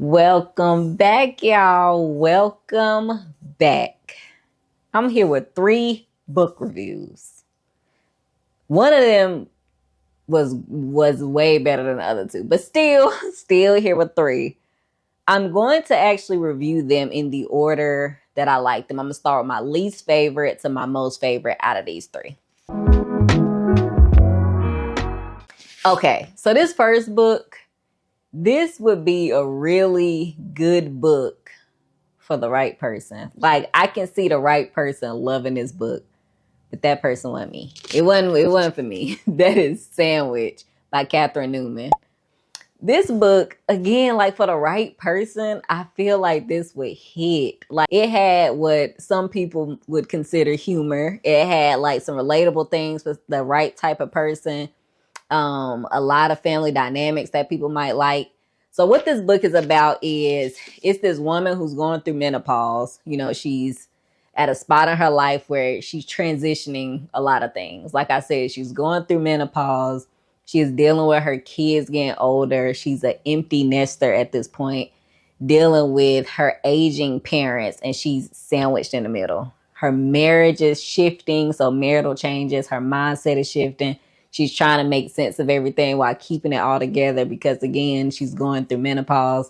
Welcome back, y'all. Welcome back. I'm here with 3 book reviews. One of them was way better than the other 2, but still here with 3. I'm going to actually review them in the order that I like them. I'm gonna start with my least favorite to my most favorite out of these 3. Okay, so this first book, this would be a really good book for the right person. Like, I can see the right person loving this book, but that person wasn't me. It wasn't for me. That is Sandwich by Newman. This book, again, like for the right person, I feel like this would hit. Like, it had what some people would consider humor. It had like some relatable things for the right type of person. A lot of family dynamics that people might like. So what this book is about is it's this woman who's going through menopause. You know, she's at a spot in her life where she's transitioning a lot of things. Like I said, she's going through menopause. She's dealing with her kids getting older. She's an empty nester at this point, dealing with her aging parents, and she's sandwiched in the middle. Her marriage is shifting, so marital changes. Her mindset is shifting. She's trying to make sense of everything while keeping it all together because, again, she's going through menopause.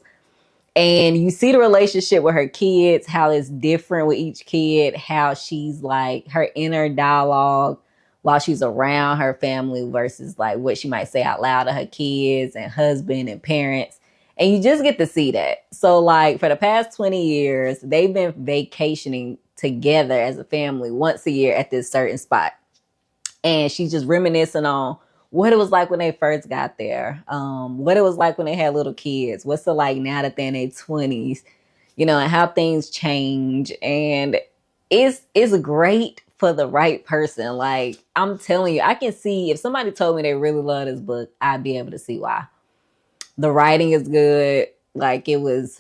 And you see the relationship with her kids, how it's different with each kid, how she's like her inner dialogue while she's around her family versus like what she might say out loud to her kids and husband and parents. And you just get to see that. So like for the past 20 years, they've been vacationing together as a family once a year at this certain spot. And she's just reminiscing on what it was like when they first got there, what it was like when they had little kids, what's it like now that they're in their 20s, you know, and how things change. And it's great for the right person. Like, I'm telling you, I can see if somebody told me they really love this book, I'd be able to see why. The writing is good. Like, it was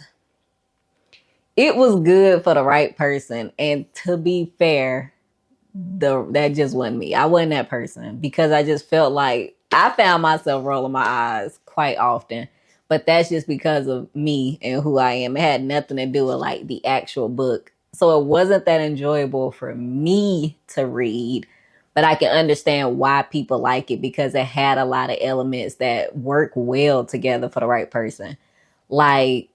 good for the right person. And to be fair, that just wasn't me. I wasn't that person because I just felt like I found myself rolling my eyes quite often. But that's just because of me and who I am. It had nothing to do with like the actual book. So it wasn't that enjoyable for me to read, but I can understand why people like it because it had a lot of elements that work well together for the right person. Like,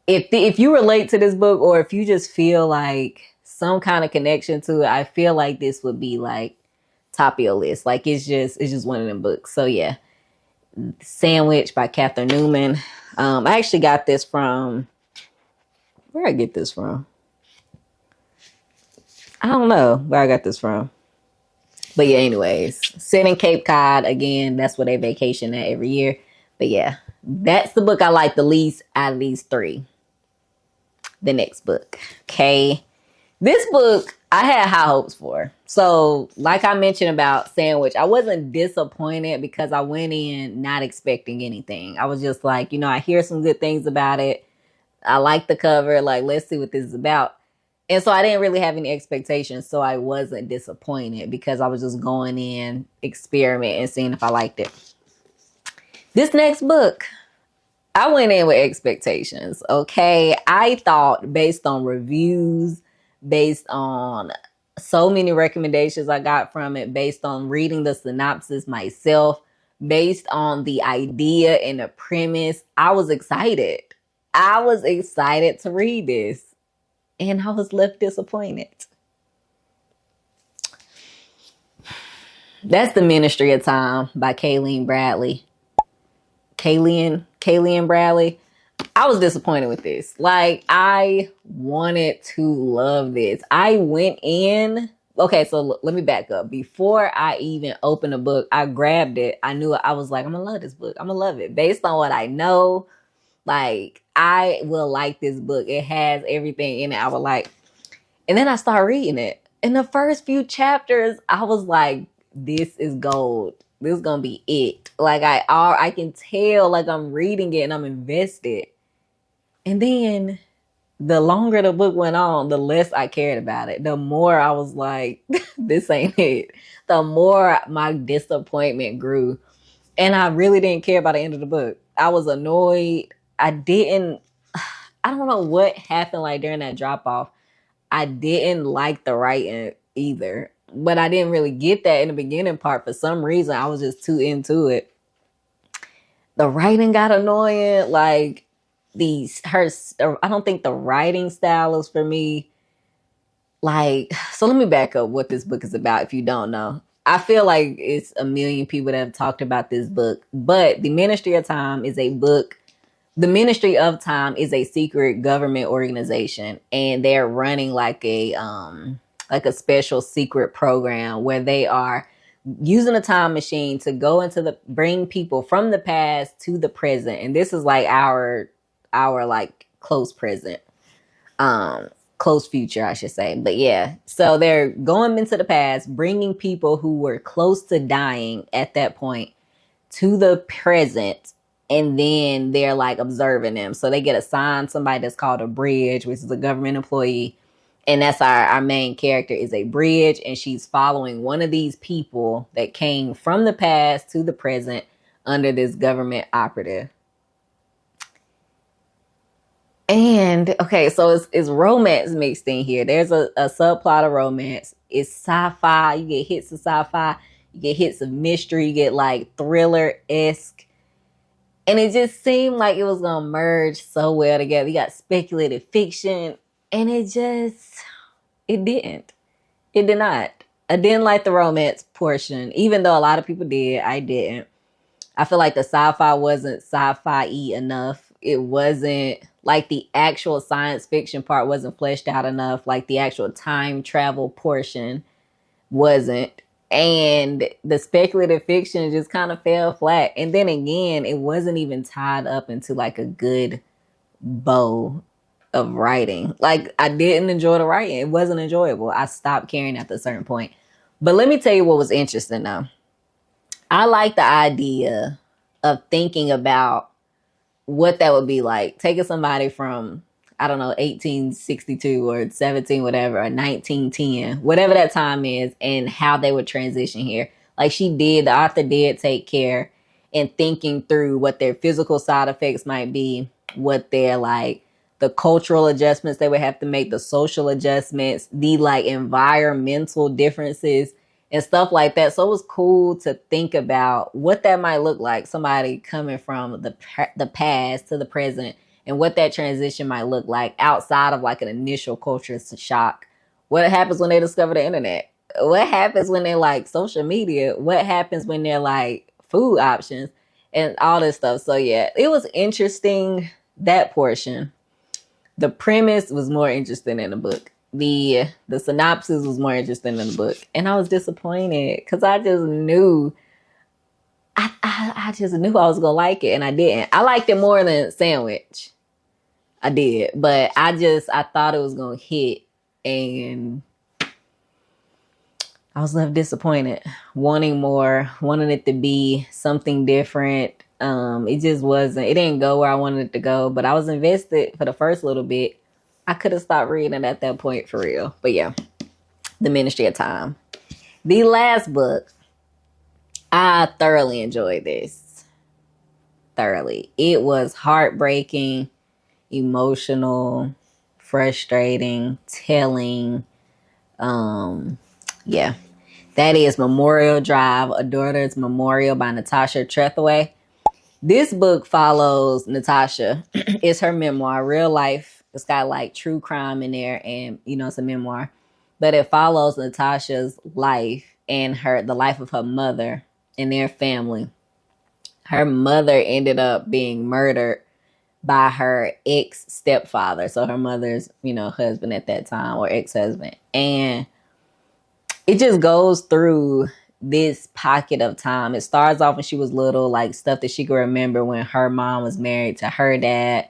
if you relate to this book or if you just feel like some kind of connection to it, I feel like this would be like top of your list. Like, it's just one of them books. So yeah, Sandwich by Newman. I actually got this from, where I get this from? I don't know where I got this from. But yeah, anyways, set in Cape Cod. Again, that's where they vacation at every year. But yeah, that's the book I like the least out of these 3. The next book. Okay. This book I had high hopes for. So, like I mentioned about Sandwich, I wasn't disappointed because I went in not expecting anything. I was just like, you know, I hear some good things about it. I like the cover. Like, let's see what this is about. And so I didn't really have any expectations. So I wasn't disappointed because I was just going in, experiment, and seeing if I liked it. This next book, I went in with expectations, okay? I thought based on reviews, based on so many recommendations I got from it, based on reading the synopsis myself, based on the idea and the premise, I was excited. I was excited to read this, and I was left disappointed. That's The Ministry of Time by Kaliane Bradley. Kaliane Bradley. I was disappointed with this. Like, I wanted to love this. I went in. Okay, so let me back up. Before I even opened the book, I grabbed it. I knew I was like, I'm gonna love this book. I'm gonna love it. Based on what I know, like, I will like this book. It has everything in it I would like. And then I started reading it. In the first few chapters, I was like, this is gold. This is gonna be it. Like, I can tell, like, I'm reading it and I'm invested. And then the longer the book went on, the less I cared about it. The more I was like, this ain't it. The more my disappointment grew. And I really didn't care about the end of the book. I was annoyed. I didn't, I don't know what happened like during that drop off. I didn't like the writing either, but I didn't really get that in the beginning part. For some reason, I was just too into it. The writing got annoying. Like I don't think the writing style is for me. Like, so let me back up what this book is about if you don't know. I feel like it's a million people that have talked about this book, but The Ministry of Time is a book. The Ministry of Time is a secret government organization, and they're running like a special secret program where they are using a time machine to go into the bring people from the past to the present. And this is like our like close present. Close future, I should say. But yeah, so they're going into the past, bringing people who were close to dying at that point to the present, and then they're like observing them. So they get assigned somebody that's called a bridge, which is a government employee, and that's our main character is a bridge, and she's following one of these people that came from the past to the present under this government operative. And okay, so it's romance mixed in here. There's a subplot of romance. It's sci-fi. You get hits of sci-fi. You get hits of mystery. You get like thriller-esque. And it just seemed like it was gonna merge so well together. You got speculative fiction, and it didn't. It did not. I didn't like the romance portion, even though a lot of people did. I didn't. I feel like the sci-fi wasn't sci-fi-y enough. It wasn't like the actual science fiction part wasn't fleshed out enough. Like the actual time travel portion wasn't. And the speculative fiction just kind of fell flat. And then again, it wasn't even tied up into like a good bow of writing. Like I didn't enjoy the writing. It wasn't enjoyable. I stopped caring at a certain point. But let me tell you what was interesting though. I like the idea of thinking about what that would be like. Taking somebody from, I don't know, 1862 or 17, whatever, or 1910, whatever that time is, and how they would transition here. Like the author did take care in thinking through what their physical side effects might be, what their like, the cultural adjustments they would have to make, the social adjustments, the like environmental differences and stuff like that. So it was cool to think about what that might look like, somebody coming from the past to the present, and what that transition might look like outside of like an initial culture shock. What happens when they discover the internet? What happens when they're like social media? What happens when they're like food options and all this stuff? So yeah, it was interesting, that portion. The premise was more interesting than the book. The synopsis was more interesting than the book. And I was disappointed because I just knew I just knew I was gonna like it, and I didn't. I liked it more than Sandwich. I did, but I thought it was gonna hit, and I was left disappointed, wanting more, wanting it to be something different. It just wasn't. It didn't go where I wanted it to go, but I was invested for the first little bit. I could have stopped reading at that point for real. But yeah, The Ministry of Time. The last book, I thoroughly enjoyed this. Thoroughly. It was heartbreaking, emotional, frustrating, telling. Yeah. That is Memorial Drive, A Daughter's Memorial by Natasha Trethewey. This book follows Natasha. It's her memoir, real life. It's got like true crime in there, and it's a memoir. But it follows Natasha's life and the life of her mother and their family. Her mother ended up being murdered by her ex-stepfather. So her mother's, husband at that time, or ex-husband. And it just goes through this pocket of time. It starts off when she was little, like stuff that she could remember when her mom was married to her dad,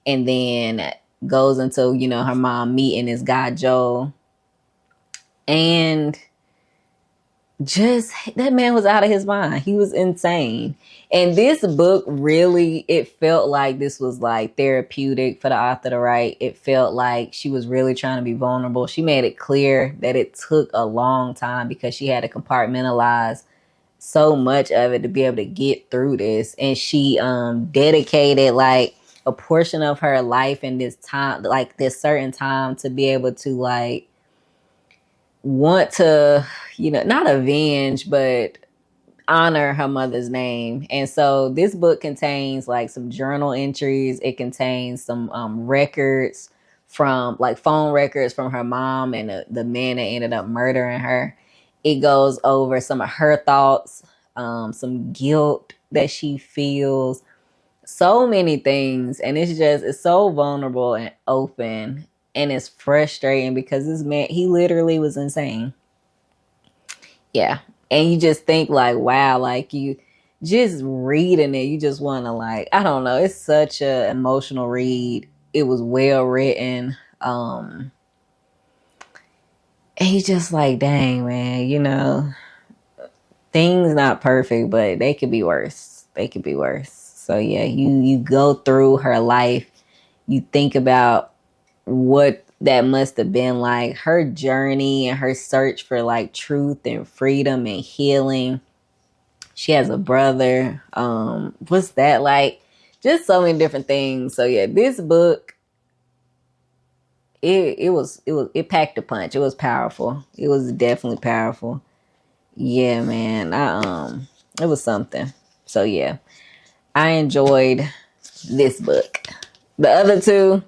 and then goes into, her mom meeting this guy, Joe. And just, that man was out of his mind. He was insane. And this book really, it felt like this was like therapeutic for the author to write. It felt like she was really trying to be vulnerable. She made it clear that it took a long time because she had to compartmentalize so much of it to be able to get through this. And she dedicated like a portion of her life in this time, like this certain time, to be able to like want to, not avenge, but honor her mother's name. And so this book contains like some journal entries. It contains some records from like phone records from her mom and the man that ended up murdering her. It goes over some of her thoughts, some guilt that she feels, so many things. And it's so vulnerable and open. And it's frustrating because this man, he literally was insane. Yeah. And you just think like, wow, like you just reading it, you just want to like, I don't know. It's such a emotional read. It was well written. And you just like, dang, man, things not perfect, but they could be worse. They could be worse. So yeah, you go through her life, you think about what that must have been like, her journey and her search for like truth and freedom and healing. She has a brother. What's that like? Just so many different things. So yeah, this book, it packed a punch. It was powerful. It was definitely powerful. Yeah, man. It was something. So yeah, I enjoyed this book. The other two,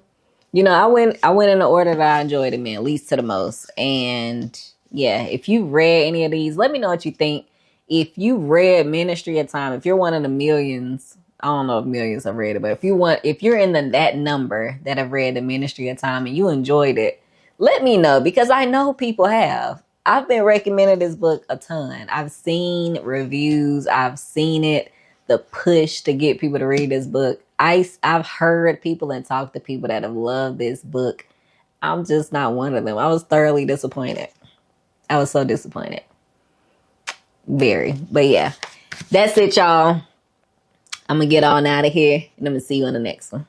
I went in the order that I enjoyed them in, least to the most. And yeah, if you read any of these, let me know what you think. If you read Ministry of Time, if you're one of the millions, I don't know if millions have read it, but if you're in that number that have read the Ministry of Time and you enjoyed it, let me know, because I know people have. I've been recommending this book a ton. I've seen reviews. I've seen it, the push to get people to read this book. I've heard people and talked to people that have loved this book. I'm just not one of them. I was thoroughly disappointed. I was so disappointed. Very. But yeah, that's it, y'all. I'm going to get on out of here, and I'm going to see you on the next one.